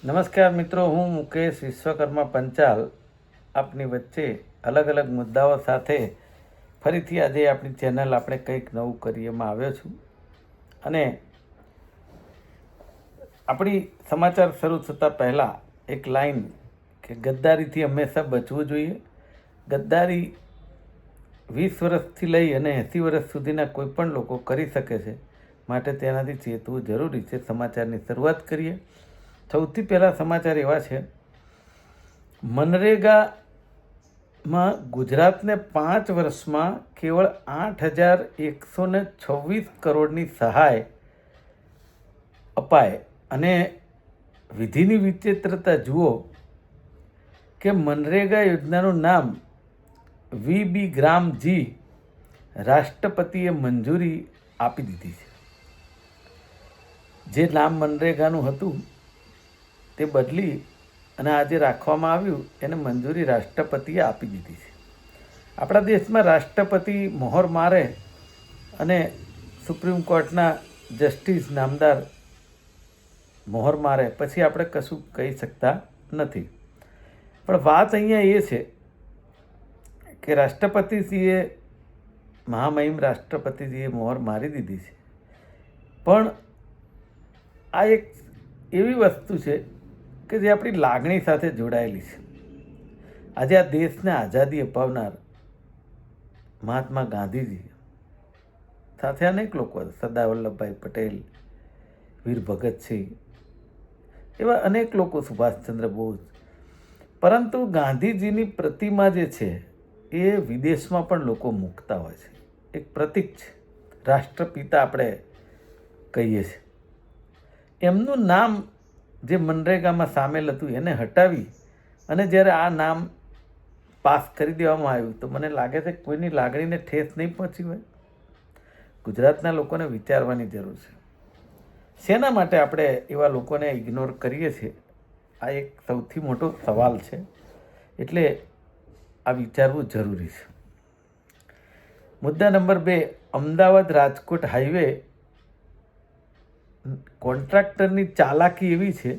નમસ્કાર મિત્રો, હું મુકેશ વિશ્વકર્મા પંચાલ આપની વચ્ચે અલગ અલગ મુદ્દાઓ સાથે ફરીથી આજે આપણી ચેનલ આપણે કંઈક નવું કરીએમાં આવ્યો છું. અને આપણી સમાચાર શરૂ થતાં પહેલાં એક લાઈન કે ગદ્દારીથી હંમેશા બચવું જોઈએ. ગદ્દારી 20 વર્ષથી લઈ અને 80 વર્ષ સુધીના કોઈ પણ લોકો કરી શકે છે, માટે તેનાથી ચેતવું જરૂરી છે. સમાચારની શરૂઆત કરીએ. સૌથી પહેલાં સમાચાર એવા છે, મનરેગામાં ગુજરાતને 5 વર્ષમાં કેવળ 8,126 કરોડની સહાય અપાય. અને વિધિની વિચિત્રતા જુઓ કે મનરેગા યોજનાનું નામ વીબી ગ્રામજી રાષ્ટ્રપતિએ મંજૂરી આપી દીધી છે. જે નામ મનરેગાનું હતું તે બદલી અને આજે રાખવામાં આવ્યું, એને મંજૂરી રાષ્ટ્રપતિએ આપી દીધી છે. આપણા દેશમાં રાષ્ટ્રપતિ મોહર મારે અને સુપ્રીમ કોર્ટના જસ્ટિસ નામદાર મોહર મારે પછી આપણે કશું કહી શકતા નથી. પણ વાત અહીંયા એ છે કે રાષ્ટ્રપતિશ્રીએ મહામહિમ રાષ્ટ્રપતિજીએ મોહર મારી દીધી છે, પણ આ એક એવી વસ્તુ છે કે જે આપણી લાગણી સાથે જોડાયેલી છે. આજે આ દેશને આઝાદી અપાવનાર મહાત્મા ગાંધીજી સાથે અનેક લોકો, સરદાર વલ્લભભાઈ પટેલ, વીર ભગતસિંહ, એવા અનેક લોકો, સુભાષચંદ્ર બોઝ. પરંતુ ગાંધીજીની પ્રતિમા જે છે એ વિદેશમાં પણ લોકો મૂકતા હોય છે. એક પ્રતીક છે, રાષ્ટ્રપિતા આપણે કહીએ છીએ. એમનું નામ જે મનરેગામાં સામેલ હતું એને હટાવી અને જ્યારે આ નામ પાસ કરી દેવામાં આવ્યું તો મને લાગે છે કે કોઈની લાગણીને ઠેસ નહીં પહોંચી હોય. ગુજરાતના લોકોને વિચારવાની જરૂર છે. શેના માટે આપણે એવા લોકોને ઇગ્નોર કરીએ છીએ? આ એક સૌથી મોટો સવાલ છે. એટલે આ વિચારવું જરૂરી છે. મુદ્દા નંબર 2, અમદાવાદ રાજકોટ હાઈવે કોન્ટ્રાક્ટરની ચાલાકી એવી છે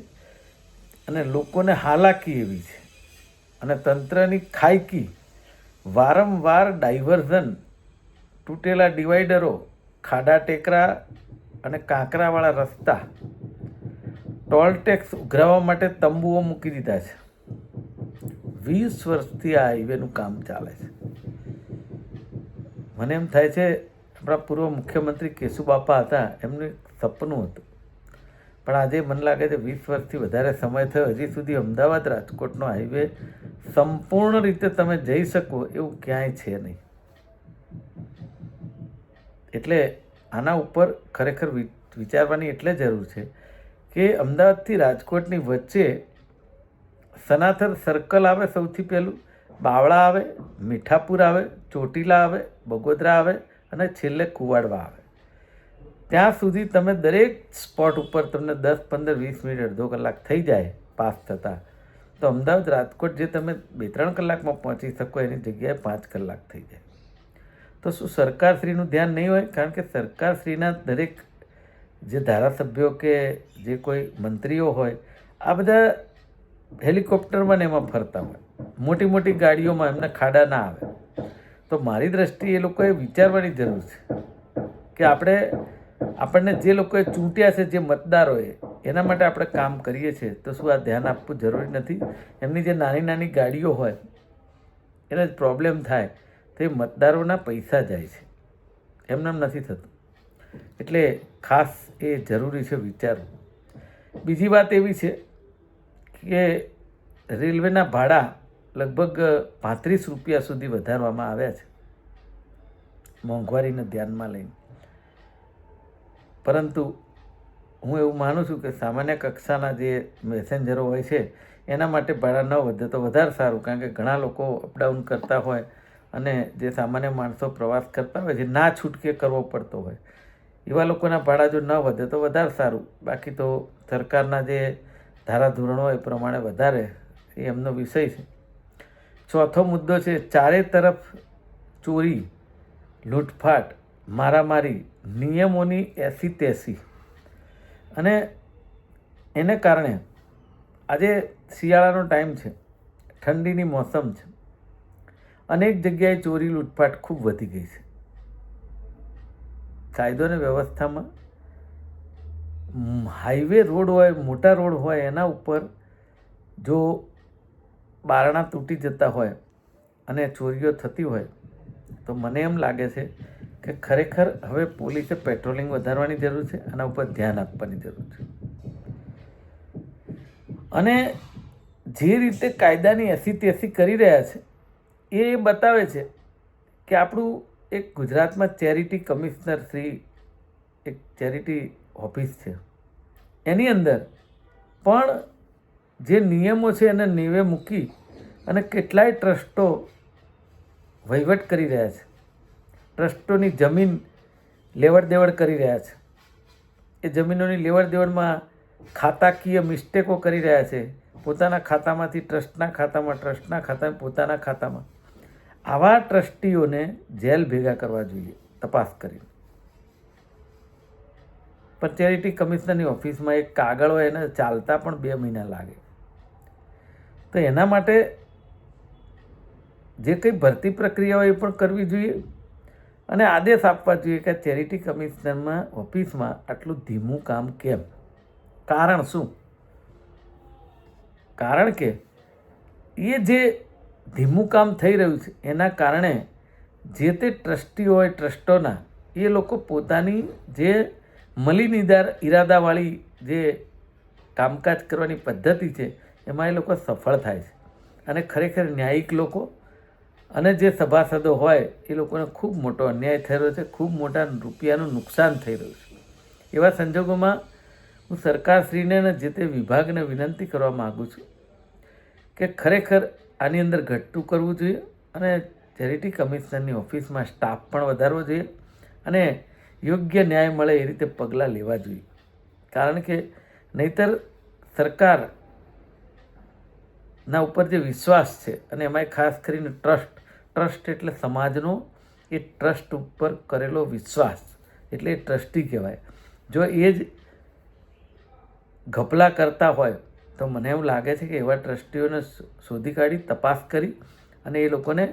અને લોકોને હાલાકી એવી છે અને તંત્રની ખાયકી. વારંવાર ડાયવર્ઝન, તૂટેલા ડિવાઈડરો, ખાડા ટેકરા અને કાંકરાવાળા રસ્તા, ટોલ ટેક્સ ઉઘરાવવા માટે તંબુઓ મૂકી દીધા છે. 20 વર્ષથી આ હાઈવેનું કામ ચાલે છે. મને એમ થાય છે આપણા પૂર્વ મુખ્યમંત્રી કેશુબાપા હતા, એમનું એક સપનું હતું, પણ આજે મને લાગે છે 20 વર્ષથી વધારે સમય થયો, હજી સુધી અમદાવાદ રાજકોટનો હાઈવે સંપૂર્ણ રીતે તમે જઈ શકો એવું ક્યાંય છે નહીં. એટલે આના ઉપર ખરેખર વિચારવાની એટલે જરૂર છે કે અમદાવાદથી રાજકોટની વચ્ચે સનાથર સર્કલ આવે, સૌથી પહેલું બાવળા આવે, મીઠાપુર આવે, ચોટીલા આવે, બગોદરા આવે અને છેલ્લે કુવાડવા આવે. ત્યાં સુધી તમે દરેક સ્પોટ ઉપર તમને 10, 15, 20 મિનિટ, અડધો કલાક થઈ જાય પાસ થતાં, તો અમદાવાદ રાજકોટ જે તમે 2-3 કલાકમાં પહોંચી શકો એની જગ્યાએ 5 કલાક થઈ જાય. તો શું સરકારશ્રીનું ધ્યાન નહીં હોય? કારણ કે સરકારશ્રીના દરેક જે ધારાસભ્યો કે જે કોઈ મંત્રીઓ હોય, આ બધા હેલિકોપ્ટરમાં ને એમાં ફરતા હોય, મોટી મોટી ગાડીઓમાં, એમને ખાડા ના આવે. તો મારી દ્રષ્ટિએ એ લોકોએ વિચારવાની જરૂર છે કે આપણને જે લોકોએ ચૂંટ્યા છે, જે મતદારોએ, એના માટે આપણે કામ કરીએ છીએ, તો શું આ ધ્યાન આપવું જરૂરી નથી? એમની જે નાની નાની ગાડીઓ હોય એને જ પ્રોબ્લેમ થાય તો એ મતદારોના પૈસા જાય છે, એમનેમ નથી થતું. એટલે ખાસ એ જરૂરી છે વિચારવું. બીજી વાત એવી છે કે રેલવેના ભાડા લગભગ 35 રૂપિયા સુધી વધારવામાં આવ્યા છે, મોંઘવારીને ધ્યાનમાં લઈને. પરંતુ હું એવું માનું છું કે સામાન્ય કક્ષાના જે પેસેન્જરો હોય છે એના માટે ભાડા ન વધે તો વધારે સારું, કારણ કે ઘણા લોકો અપડાઉન કરતા હોય અને જે સામાન્ય માણસો પ્રવાસ કરતા હોય છે, ના છૂટકે કરવો પડતો હોય, એવા લોકોના ભાડા જો ન વધે તો વધારે સારું. બાકી તો સરકારના જે ધારાધોરણો એ પ્રમાણે વધારે, એ એમનો વિષય છે. ચોથો મુદ્દો છે, ચારે તરફ ચોરી, લૂંટફાટ, મારામારી, નિયમોની એસી તેસી, અને એને કારણે આજે શિયાળાનો ટાઈમ છે, ઠંડીની મોસમ છે, અનેક જગ્યાએ ચોરી લૂંટફાટ ખૂબ વધી ગઈ છે. કાયદો અને વ્યવસ્થામાં હાઈવે રોડ હોય, મોટા રોડ હોય, એના ઉપર જો બારણા તૂટી જતા હોય અને ચોરીઓ થતી હોય તો મને એમ લાગે છે કે ખરેખર હવે પોલીસે પેટ્રોલિંગ વધારવાની જરૂર છે, આના ઉપર ધ્યાન આપવાની જરૂર છે. અને જે રીતે કાયદાની એસી કરી રહ્યા છે એ બતાવે છે કે આપણું એક ગુજરાતમાં ચેરિટી કમિશનર શ્રી એક ચેરિટી ઓફિસ છે, એની અંદર પણ જે નિયમો છે એને નેવે મૂકી અને કેટલાય ટ્રસ્ટો વહીવટ કરી રહ્યા છે, ટ્રસ્ટોની જમીન લેવડ દેવડ કરી રહ્યા છે. એ જમીનોની લેવડ દેવડમાં ખાતાકીય મિસ્ટેકો કરી રહ્યા છે, પોતાના ખાતામાંથી ટ્રસ્ટના ખાતામાં, ટ્રસ્ટના ખાતામાં પોતાના ખાતામાં. આવા ટ્રસ્ટીઓને જેલ ભેગા કરવા જોઈએ તપાસ કરીને. પણ ચેરિટી કમિશનરની ઓફિસમાં એક કાગળ હોય એને ચાલતા પણ 2 મહિના લાગે. તો એના માટે જે કંઈ ભરતી પ્રક્રિયા હોય એ પણ કરવી જોઈએ અને આદેશ આપવા જોઈએ કે ચેરિટી કમિશનરમાં ઓફિસમાં આટલું ધીમું કામ કેમ, કારણ શું? કારણ કે એ જે ધીમું કામ થઈ રહ્યું છે એના કારણે જે તે ટ્રસ્ટી હોય, ટ્રસ્ટોના એ લોકો પોતાની જે મલિન ઈરાદાવાળી જે કામકાજ કરવાની પદ્ધતિ છે એમાં એ લોકો સફળ થાય છે અને ખરેખર ન્યાયિક લોકો અને જે સભાસદો હોય એ લોકોને ખૂબ મોટો અન્યાય થઈ રહ્યો છે, ખૂબ મોટા રૂપિયાનું નુકસાન થઈ રહ્યું છે. એવા સંજોગોમાં હું સરકારશ્રીને અને જે તે વિભાગને વિનંતી કરવા માગું છું કે ખરેખર આની અંદર ઘટતું કરવું જોઈએ અને ચેરિટી કમિશનરની ઓફિસમાં સ્ટાફ પણ વધારવો જોઈએ અને યોગ્ય ન્યાય મળે એ રીતે પગલાં લેવા જોઈએ. કારણ કે નહીંતર સરકારના ઉપર જે વિશ્વાસ છે અને એમાંય ખાસ કરીને ટ્રસ્ટ એટલે સમાજનો એ ટ્રસ્ટ ઉપર કરેલો વિશ્વાસ એટલે એ ટ્રસ્ટી કહેવાય. જો એ જ ઘપલા કરતા હોય તો મને એવું લાગે છે કે એવા ટ્રસ્ટીઓને શોધી કાઢી તપાસ કરી અને એ લોકોને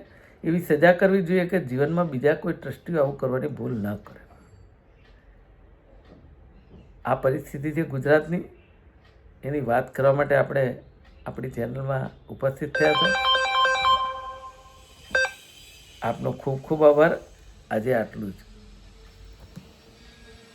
એવી સજા કરવી જોઈએ કે જીવનમાં બીજા કોઈ ટ્રસ્ટીઓ આવું કરવાની ભૂલ ન કરે. આ પરિસ્થિતિ છે ગુજરાતની, એની વાત કરવા માટે આપણે આપણી ચેનલમાં ઉપસ્થિત થયા હતા. આપનો ખૂબ ખૂબ આભાર. આજે આટલું જ.